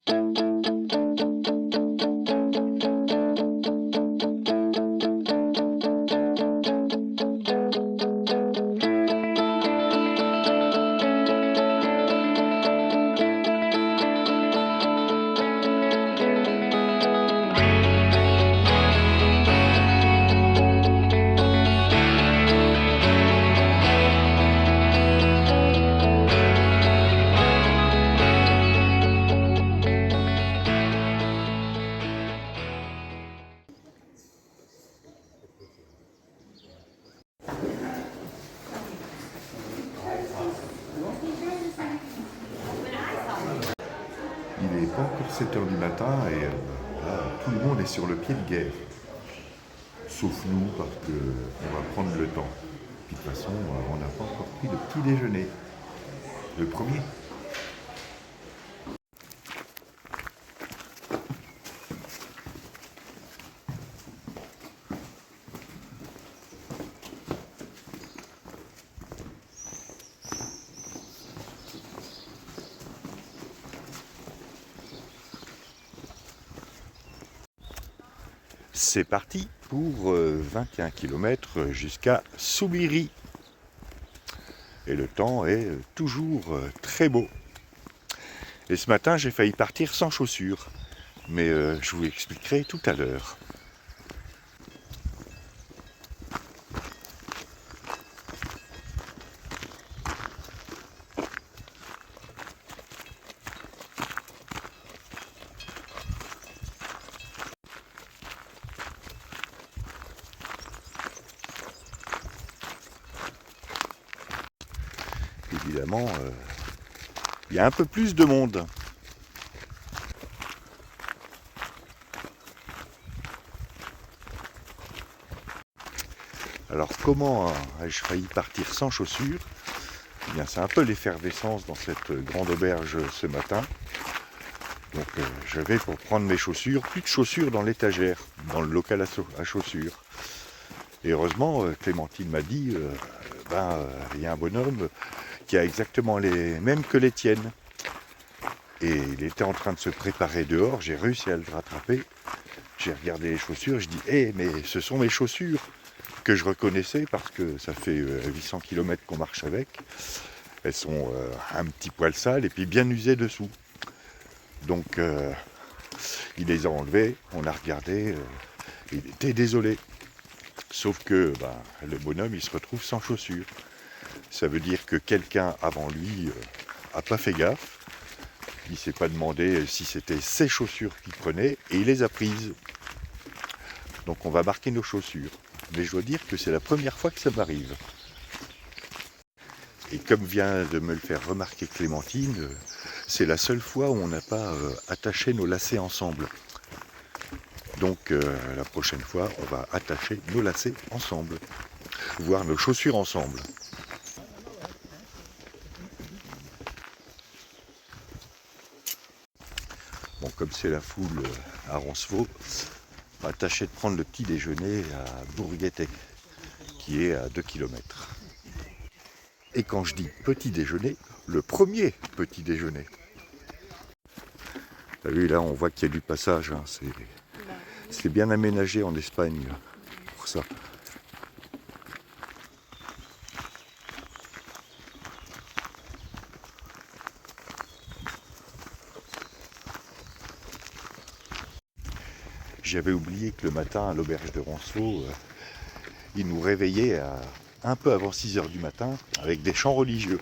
Il n'est pas encore 7 heures du matin et là, tout le monde est sur le pied de guerre. Sauf nous, parce qu'on va prendre le temps. Puis de toute façon, on n'a pas encore pris le petit déjeuner. Le premier. C'est parti pour 21 km jusqu'à Soubiri. Et le temps est toujours très beau. Et ce matin, j'ai failli partir sans chaussures. Mais je vous expliquerai tout à l'heure. Évidemment, il y a un peu plus de monde. Alors comment ai-je failli partir sans chaussures? Eh bien, c'est un peu l'effervescence dans cette grande auberge ce matin. Donc je vais pour prendre mes chaussures, plus de chaussures dans l'étagère, dans le local à chaussures. Et heureusement, Clémentine m'a dit, il y a un bonhomme qui a exactement les mêmes que les tiennes. Et il était en train de se préparer dehors, j'ai réussi à le rattraper. J'ai regardé les chaussures, je dis mais ce sont mes chaussures que je reconnaissais parce que ça fait 800 km qu'on marche avec. Elles sont un petit poil sales et puis bien usées dessous. Donc il les a enlevées, on a regardé, il était désolé. Sauf que le bonhomme il se retrouve sans chaussures. Ça veut dire que quelqu'un avant lui n'a pas fait gaffe. Il ne s'est pas demandé si c'était ses chaussures qu'il prenait et il les a prises. Donc on va marquer nos chaussures. Mais je dois dire que c'est la première fois que ça m'arrive. Et comme vient de me le faire remarquer Clémentine, c'est la seule fois où on n'a pas attaché nos lacets ensemble. Donc la prochaine fois, on va attacher nos lacets ensemble, voire nos chaussures ensemble. Bon, comme c'est la foule à Roncevaux, on va tâcher de prendre le petit déjeuner à Bourguetec, qui est à 2 km. Et quand je dis petit déjeuner, le premier petit déjeuner. T'as vu, là, on voit qu'il y a du passage, hein, c'est bien aménagé en Espagne pour ça. J'avais oublié que le matin, à l'auberge de Roncevaux, ils nous réveillaient un peu avant 6 h du matin avec des chants religieux.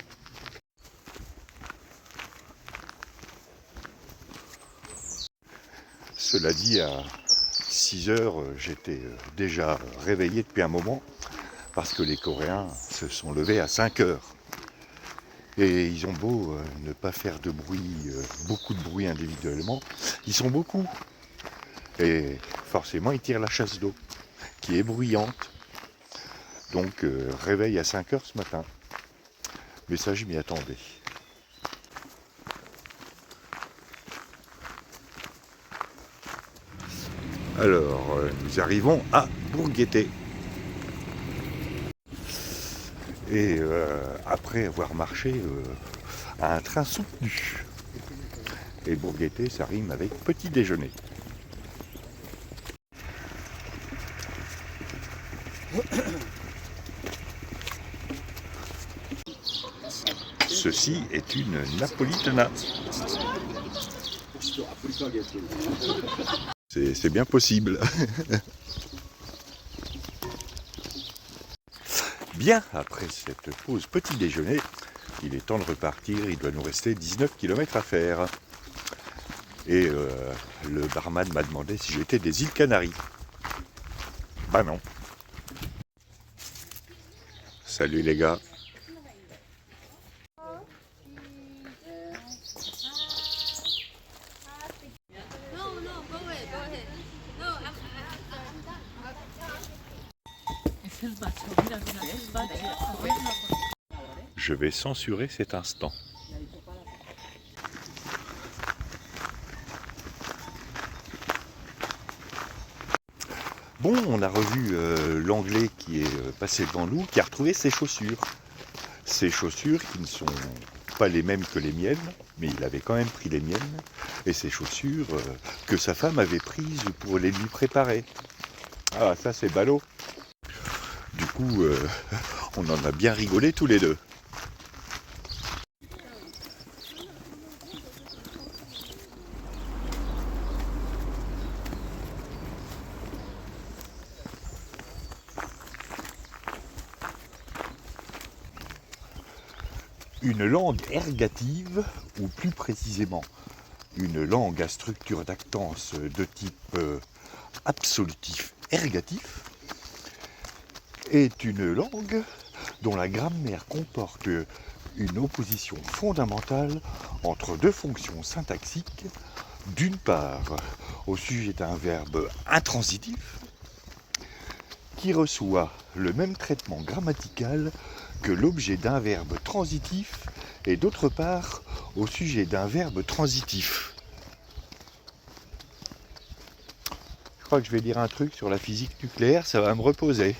Cela dit, à 6 h, j'étais déjà réveillé depuis un moment parce que les Coréens se sont levés à 5 h. Et ils ont beau ne pas faire de bruit, beaucoup de bruit individuellement, ils sont beaucoup. Et forcément, ils tirent la chasse d'eau, qui est bruyante. Donc, réveil à 5 h ce matin. Mais ça, je m'y attendais. Alors, nous arrivons à Bourguetec. Et après avoir marché à un train soutenu. Et bourguetter, ça rime avec petit déjeuner. Ceci est une napolitana. C'est bien possible. Bien, après cette pause petit déjeuner, il est temps de repartir. Il doit nous rester 19 km à faire. Et le barman m'a demandé si j'étais des îles Canaries. Bah non. Salut les gars. Je vais censurer cet instant. Bon, on a revu l'Anglais qui est passé devant nous, qui a retrouvé ses chaussures. Ses chaussures qui ne sont pas les mêmes que les miennes, mais il avait quand même pris les miennes, et ses chaussures que sa femme avait prises pour les lui préparer. Ah, ça c'est ballot. Du coup, on en a bien rigolé tous les deux. Une langue ergative, ou plus précisément une langue à structure d'actance de type absolutif ergatif, est une langue dont la grammaire comporte une opposition fondamentale entre deux fonctions syntaxiques, d'une part au sujet d'un verbe intransitif qui reçoit le même traitement grammatical que l'objet d'un verbe transitif et d'autre part au sujet d'un verbe transitif. Je crois que je vais lire un truc sur la physique nucléaire, ça va me reposer.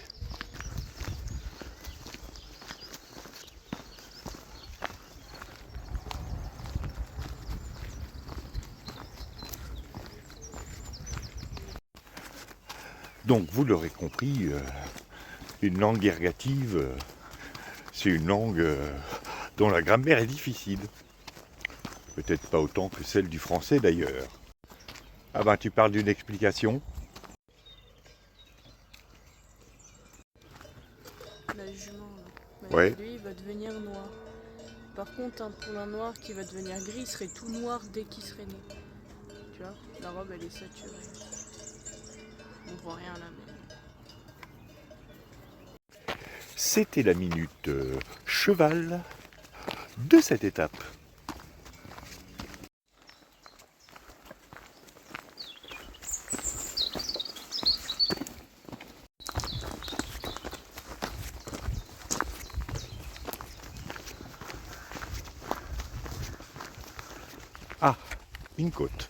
Donc vous l'aurez compris, une langue ergative, c'est une langue dont la grammaire est difficile. Peut-être pas autant que celle du français d'ailleurs. Ah ben tu parles d'une explication? La jument, là. Ouais. Lui, il va devenir noir. Par contre, un poulain noir qui va devenir gris, il serait tout noir dès qu'il serait né. Tu vois, la robe, elle est saturée. On voit rien là, mais... C'était la minute cheval de cette étape. Ah, une côte.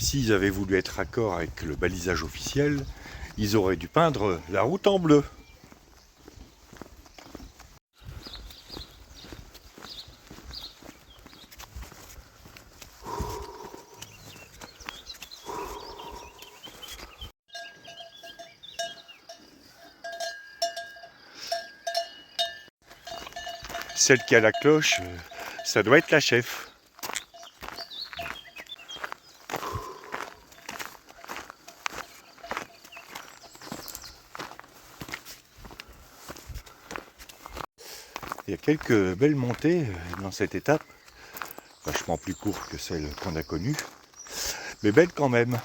S'ils avaient voulu être raccord avec le balisage officiel, ils auraient dû peindre la route en bleu. Celle qui a la cloche, ça doit être la chef. Il y a quelques belles montées dans cette étape, vachement plus courtes que celles qu'on a connues, mais belles quand même.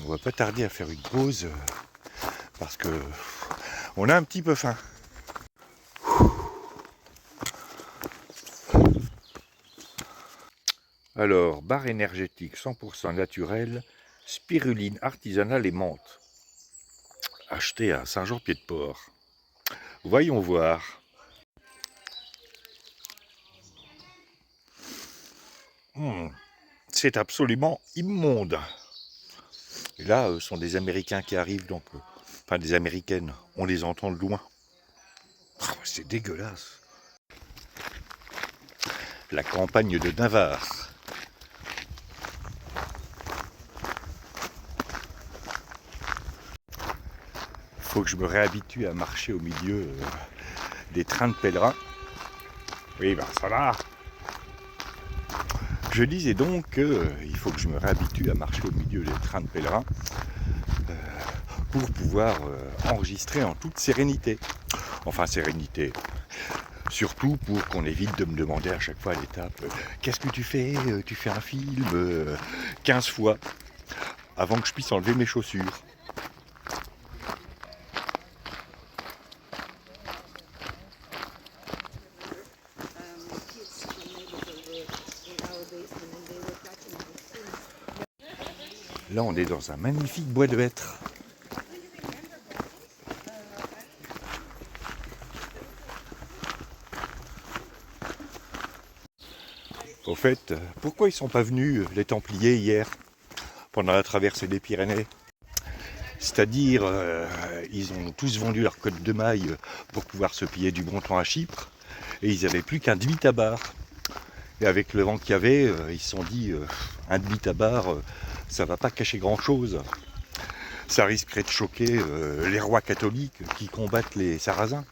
On va pas tarder à faire une pause parce que on a un petit peu faim. Alors, barre énergétique 100% naturelle, spiruline artisanale et menthe. Acheté à Saint-Jean-Pied-de-Port. Voyons voir. C'est absolument immonde. Et là, ce sont des Américains qui arrivent, donc, enfin des Américaines, on les entend de loin. Oh, c'est dégueulasse. La campagne de Navarre. Faut que je me réhabitue à marcher au milieu des trains de pèlerins. Oui, ben ça va. Je disais donc qu'il faut que je me réhabitue à marcher au milieu des trains de pèlerins pour pouvoir enregistrer en toute sérénité. Enfin, sérénité. Surtout pour qu'on évite de me demander à chaque fois à l'étape qu'est-ce que tu fais? Tu fais un film 15 fois avant que je puisse enlever mes chaussures. Là, on est dans un magnifique bois de hêtres. Au fait, pourquoi ils sont pas venus, les Templiers, hier, pendant la traversée des Pyrénées? C'est-à-dire, ils ont tous vendu leur cotte de maille pour pouvoir se payer du bon temps à Chypre, et ils n'avaient plus qu'un demi-tabar. Et avec le vent qu'il y avait, ils se sont dit, un demi-tabar, ça va pas cacher grand-chose. Ça risquerait de choquer les rois catholiques qui combattent les Sarrasins.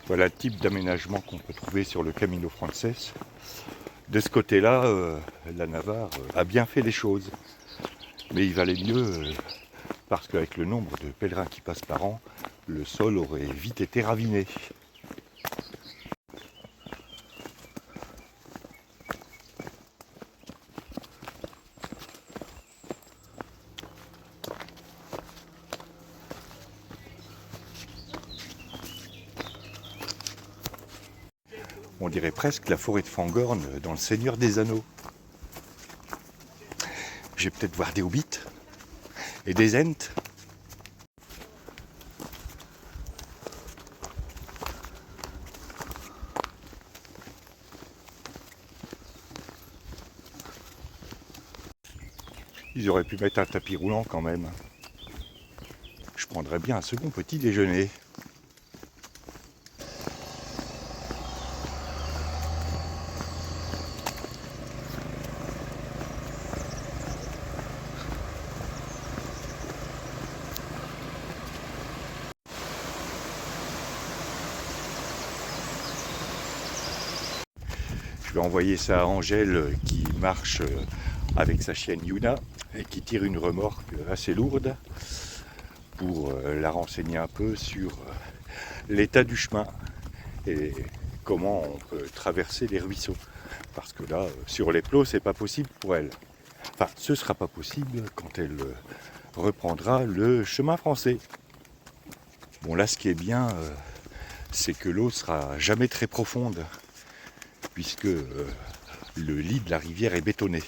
Voilà le type d'aménagement qu'on peut trouver sur le Camino Frances. De ce côté-là, la Navarre a bien fait les choses. Mais il valait mieux, parce qu'avec le nombre de pèlerins qui passent par an, le sol aurait vite été raviné. On dirait presque la forêt de Fangorn dans le Seigneur des Anneaux. Je vais peut-être voir des hobbits et des ents. Ils auraient pu mettre un tapis roulant quand même. Je prendrais bien un second petit déjeuner. Je vais envoyer ça à Angèle qui marche avec sa chienne Yuna et qui tire une remorque assez lourde pour la renseigner un peu sur l'état du chemin et comment on peut traverser les ruisseaux. Parce que là, sur les plots, c'est pas possible pour elle. Enfin, ce sera pas possible quand elle reprendra le chemin français. Bon, là, ce qui est bien, c'est que l'eau sera jamais très profonde, puisque le lit de la rivière est bétonné.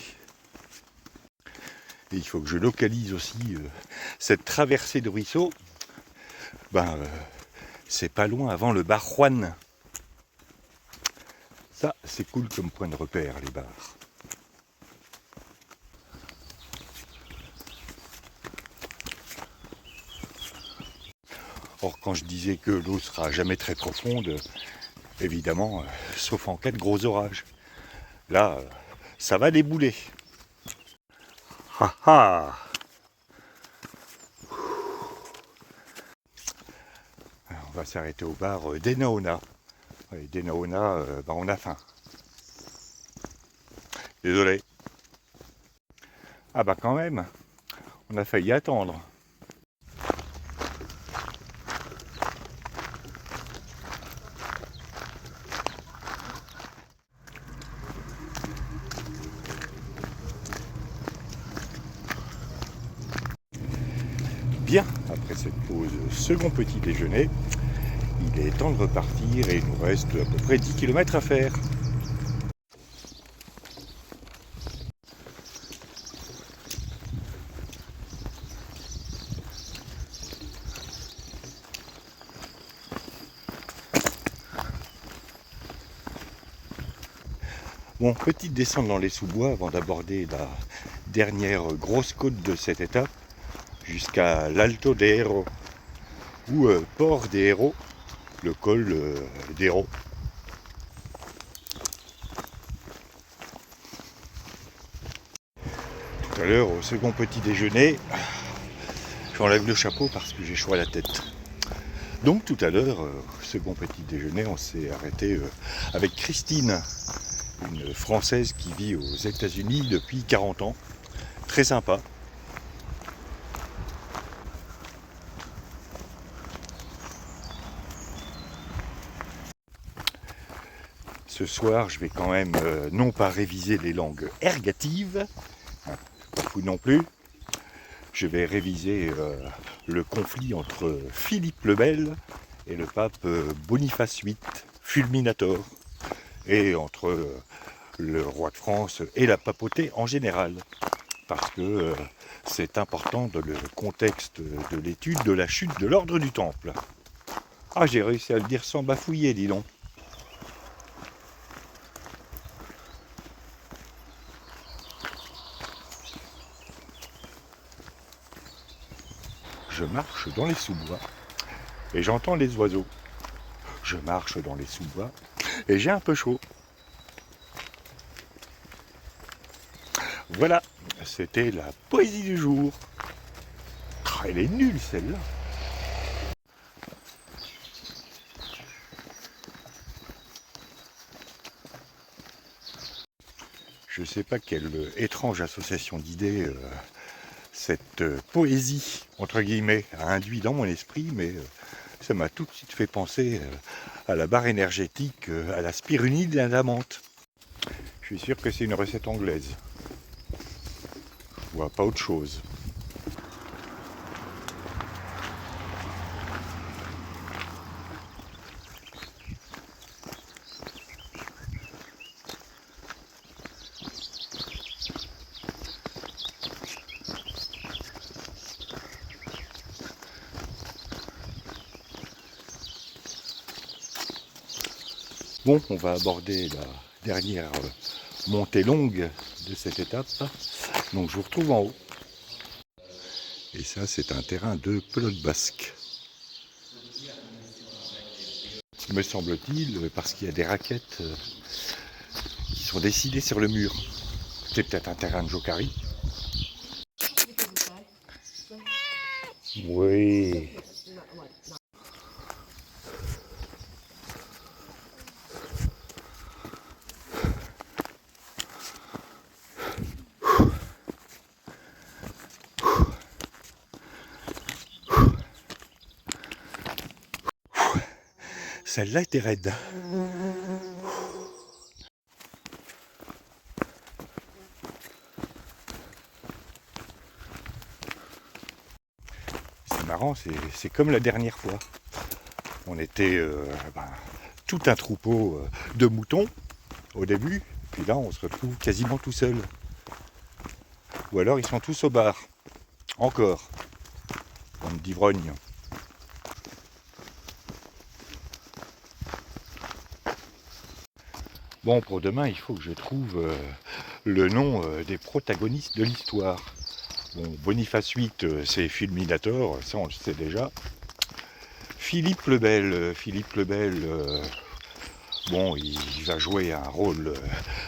Et il faut que je localise aussi cette traversée de ruisseau. C'est pas loin avant le bar Juan. Ça, c'est cool comme point de repère, les bars. Or, quand je disais que l'eau sera jamais très profonde, évidemment, sauf en cas de gros orages. Là, ça va débouler. Ha ha! On va s'arrêter au bar d'Enaona. Et d'Enaona, on a faim. Désolé. Ah bah quand même, on a failli attendre. Bien, après cette pause second petit déjeuner, il est temps de repartir et il nous reste à peu près 10 km à faire. Bon, petite descente dans les sous-bois avant d'aborder la dernière grosse côte de cette étape jusqu'à l'Alto de Héros ou Port des Héros, le col d'Héros. Tout à l'heure, au second petit déjeuner, j'enlève le chapeau parce que j'ai chaud à la tête. Donc tout à l'heure, au second petit déjeuner, on s'est arrêté avec Christine, une Française qui vit aux États-Unis depuis 40 ans. Très sympa. Ce soir, je vais quand même non pas réviser les langues ergatives, pas fou non plus. Je vais réviser le conflit entre Philippe le Bel et le pape Boniface VIII, Fulminator, et entre le roi de France et la papauté en général, parce que c'est important dans le contexte de l'étude de la chute de l'ordre du Temple. Ah, j'ai réussi à le dire sans bafouiller, dis donc. Je marche dans les sous-bois et j'entends les oiseaux. Je marche dans les sous-bois et j'ai un peu chaud. Voilà, c'était la poésie du jour. Oh, elle est nulle celle-là. Je ne sais pas quelle étrange association d'idées cette poésie, entre guillemets, a induit dans mon esprit, mais ça m'a tout de suite fait penser à la barre énergétique, à la spirulide et à la menthe. Je suis sûr que c'est une recette anglaise. Je vois pas autre chose. Bon, on va aborder la dernière montée longue de cette étape. Donc je vous retrouve en haut. Et ça, c'est un terrain de pelote basque. Me semble-t-il, parce qu'il y a des raquettes qui sont décidées sur le mur. C'est peut-être un terrain de jokari. Oui. Celle-là était raide. C'est marrant, c'est comme la dernière fois. On était tout un troupeau de moutons au début, puis là on se retrouve quasiment tout seul. Ou alors ils sont tous au bar. Encore. Bande d'ivrognes. Bon, pour demain, il faut que je trouve le nom des protagonistes de l'histoire. Bon, Boniface VIII, c'est Fulminator, ça on le sait déjà. Philippe le Bel, bon, il va jouer un rôle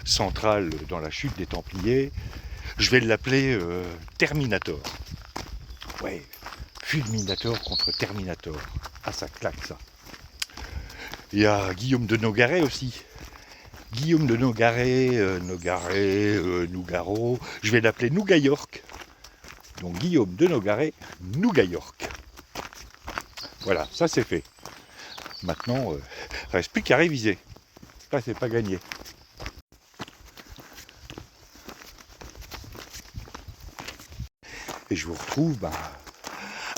central dans la chute des Templiers. Je vais l'appeler Terminator. Ouais, Fulminator contre Terminator. Ah, ça claque ça. Il y a Guillaume de Nogaret aussi. Guillaume de Nogaret, Nougaro, je vais l'appeler Nougayork. Donc Guillaume de Nogaret, Nougayork. Voilà, ça c'est fait. Maintenant, il ne reste plus qu'à réviser. Là, c'est pas gagné. Et je vous retrouve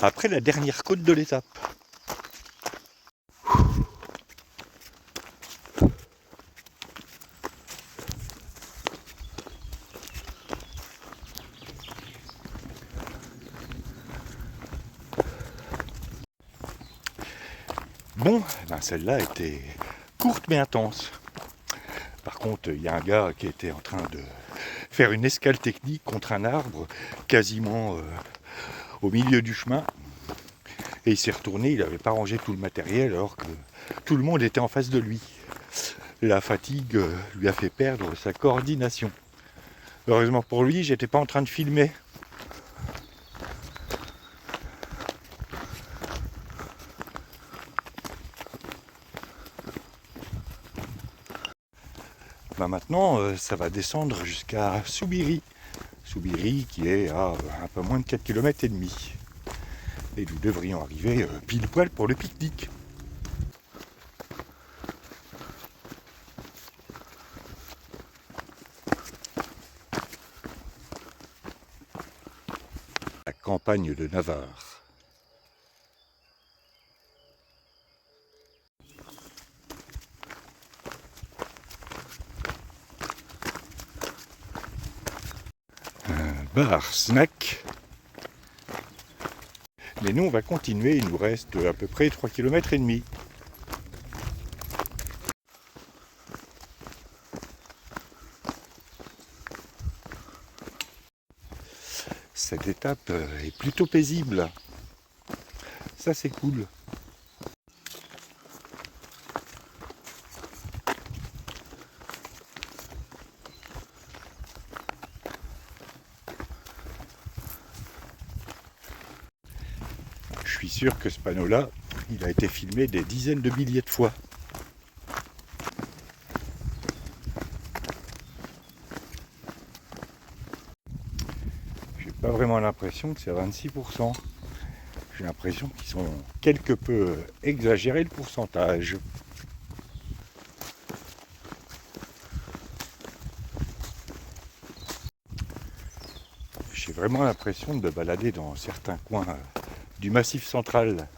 après la dernière côte de l'étape. Bon, ben celle-là était courte mais intense. Par contre, il y a un gars qui était en train de faire une escale technique contre un arbre, quasiment au milieu du chemin. Et il s'est retourné, il n'avait pas rangé tout le matériel alors que tout le monde était en face de lui. La fatigue lui a fait perdre sa coordination. Heureusement pour lui, j'étais pas en train de filmer. Ben maintenant, ça va descendre jusqu'à Soubiri. Soubiri qui est à un peu moins de 4 km et demi. Et nous devrions arriver pile poil pour le pique-nique. La campagne de Navarre. Bar, snack. Mais nous on va continuer, il nous reste à peu près 3 km et demi. Cette étape est plutôt paisible. Ça c'est cool. Je suis sûr que ce panneau-là, il a été filmé des dizaines de milliers de fois. J'ai pas vraiment l'impression que c'est à 26%. J'ai l'impression qu'ils sont quelque peu exagérés le pourcentage. J'ai vraiment l'impression de me balader dans certains coins du Massif central,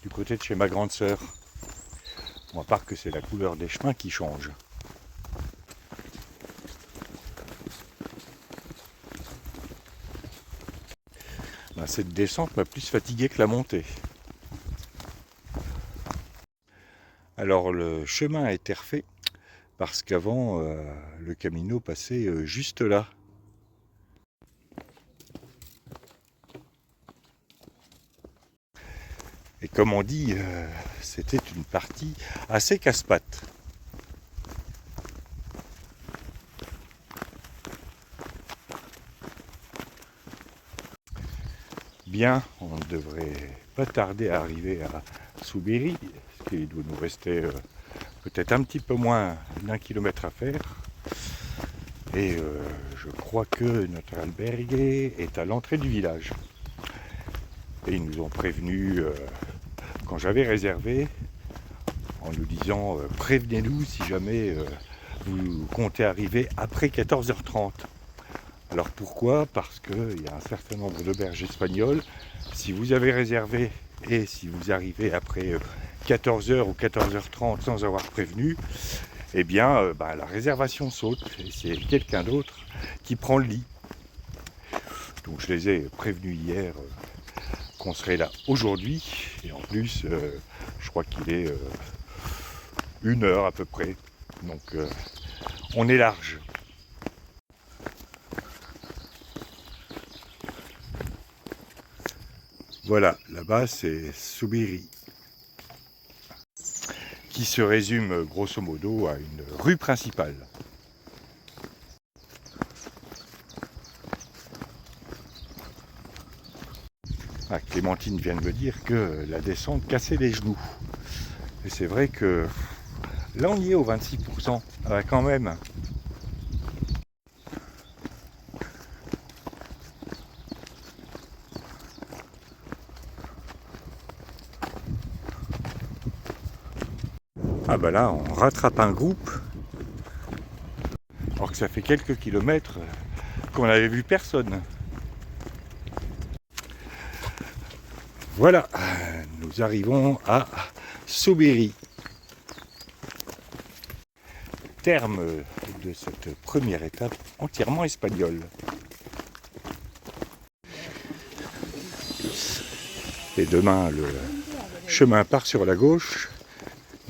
du côté de chez ma grande sœur. Bon, à part que c'est la couleur des chemins qui change. Ben, cette descente m'a plus fatigué que la montée. Alors le chemin a été refait parce qu'avant le Camino passait juste là. Et comme on dit, c'était une partie assez casse-pattes. Bien, on ne devrait pas tarder à arriver à Soubiri, parce qu'il doit nous rester peut-être un petit peu moins d'1 kilomètre à faire. Et je crois que notre albergue est à l'entrée du village. Et ils nous ont prévenus quand j'avais réservé, en nous disant prévenez-nous si jamais vous comptez arriver après 14h30. Alors pourquoi? Parce qu'il y a un certain nombre d'auberges espagnoles. Si vous avez réservé et si vous arrivez après 14h ou 14h30 sans avoir prévenu, eh bien la réservation saute et c'est quelqu'un d'autre qui prend le lit. Donc je les ai prévenus hier qu'on serait là aujourd'hui et en plus je crois qu'il est 1 heure à peu près. Donc on est large. Voilà, là-bas c'est Soubiri, qui se résume grosso modo à une rue principale. Ah, Clémentine vient de me dire que la descente cassait les genoux. Et c'est vrai que là on y est au 26%, quand même. Ah bah là on rattrape un groupe, alors que ça fait quelques kilomètres qu'on n'avait vu personne. Voilà, nous arrivons à Soubéry. Terme de cette première étape entièrement espagnole. Et demain, le chemin part sur la gauche,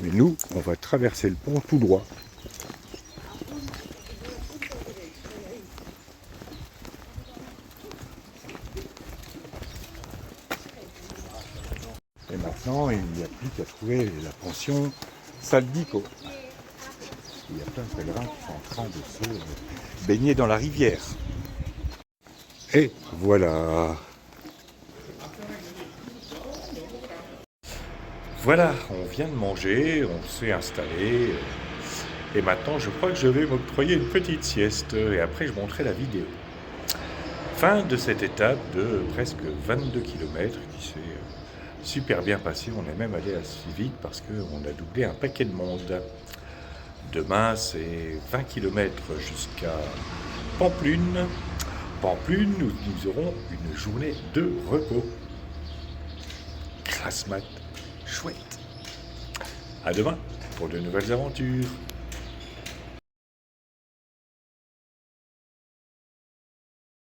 mais nous, on va traverser le pont tout droit. Et maintenant, il n'y a plus qu'à trouver la pension Saldico. Il y a plein de pèlerins qui sont en train de se baigner dans la rivière. Et voilà. Voilà, on vient de manger, on s'est installé. Et maintenant, je crois que je vais m'octroyer une petite sieste. Et après, je monterai la vidéo. Fin de cette étape de presque 22 km qui s'est super bien passée. On est même allé assez vite parce qu'on a doublé un paquet de monde. Demain, c'est 20 km jusqu'à Pamplune. Pamplune, nous aurons une journée de repos. Grasse mat, chouette. À demain pour de nouvelles aventures.